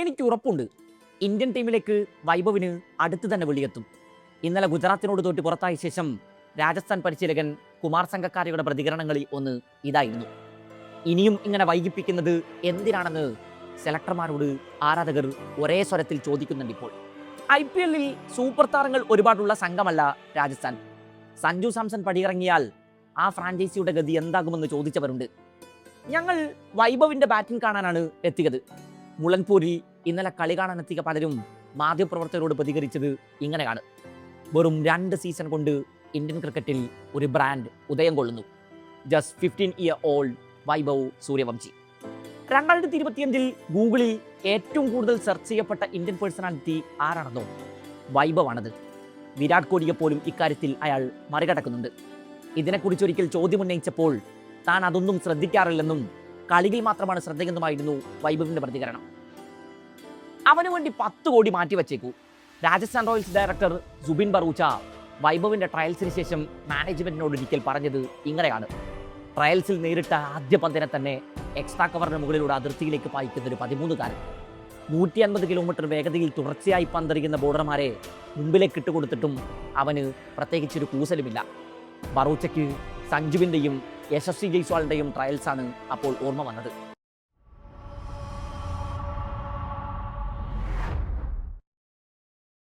എനിക്ക് ഉറപ്പുണ്ട് ഇന്ത്യൻ ടീമിലേക്ക് വൈഭവിന് അടുത്ത് തന്നെ വെളിയെത്തും. ഇന്നലെ ഗുജറാത്തിനോട് തോറ്റ് പുറത്തായ ശേഷം രാജസ്ഥാൻ പരിശീലകൻ കുമാർ സംഗക്കാരയുടെ പ്രതികരണങ്ങളിൽ ഒന്ന് ഇതായിരുന്നു. ഇനിയും ഇങ്ങനെ വൈകിപ്പിക്കുന്നത് എന്തിനാണെന്ന് സെലക്ടർമാരോട് ആരാധകർ ഒരേ സ്വരത്തിൽ ചോദിക്കുന്നുണ്ട്. ഇപ്പോൾ IPL-ൽ സൂപ്പർ താരങ്ങൾ ഒരുപാടുള്ള സംഘമല്ല രാജസ്ഥാൻ. സഞ്ജു സാംസൺ പടിയിറങ്ങിയാൽ ആ ഫ്രാഞ്ചൈസിയുടെ ഗതി എന്താകുമെന്ന് ചോദിച്ചവരുണ്ട്. ഞങ്ങൾ വൈഭവിന്റെ ബാറ്റിംഗ് കാണാനാണ് എത്തിയത്. മുളൻപൂരിൽ ഇന്നലെ കളി കാണാനെത്തിയ പലരും മാധ്യമപ്രവർത്തകരോട് പ്രതികരിച്ചത് ഇങ്ങനെയാണ്. വെറും 2 സീസൺ കൊണ്ട് ഇന്ത്യൻ ക്രിക്കറ്റിൽ ഒരു ബ്രാൻഡ് ഉദയം കൊള്ളുന്നു. Just 15-year-old Vaibhav Suryavanshi. 2025-ൽ ഗൂഗിളിൽ ഏറ്റവും കൂടുതൽ സെർച്ച് ചെയ്യപ്പെട്ട ഇന്ത്യൻ പേഴ്സണാലിറ്റി ആരാണെന്നോ വൈഭവാണത്. വിരാട് കോഹ്ലിയെ പോലും ഇക്കാര്യത്തിൽ അയാൾ മറികടക്കുന്നുണ്ട്. ഇതിനെക്കുറിച്ച് ഒരിക്കൽ ചോദ്യം ഉന്നയിച്ചപ്പോൾ താൻ അതൊന്നും ശ്രദ്ധിക്കാറില്ലെന്നും കളിയിൽ മാത്രമാണ് ശ്രദ്ധയെന്നുമായിരുന്നു വൈഭവിന്റെ പ്രതികരണം. അവന് വേണ്ടി 10 കോടി മാറ്റിവെച്ചേക്കൂ. രാജസ്ഥാൻ റോയൽസ് ഡയറക്ടർ സുബിൻ ബറൂച്ച വൈഭവിന്റെ ട്രയൽസിന് ശേഷം മാനേജ്മെന്റിനോട് ഒരിക്കൽ പറഞ്ഞത് ഇങ്ങനെയാണ്. ട്രയൽസിൽ നേരിട്ട ആദ്യ പന്തിനെ തന്നെ എക്സ്ട്രാ കവറിന് മുകളിലൂടെ അതിർത്തിയിലേക്ക് പായിക്കുന്ന ഒരു 13-കാരൻ. 150 കിലോമീറ്റർ വേഗതയിൽ തുടർച്ചയായി പന്തെറിയുന്ന ബോളർമാരെ മുമ്പിലേക്ക് ഇട്ടുകൊടുത്തിട്ടും അവന് പ്രത്യേകിച്ചൊരു കൂസലുമില്ല. ബറൂച്ചയ്ക്ക് സഞ്ജുവിൻ്റെയും യശസ്വി ജയ്സ്വാളിൻ്റെയും ട്രയൽസാണ് അപ്പോൾ ഓർമ്മ വന്നത്.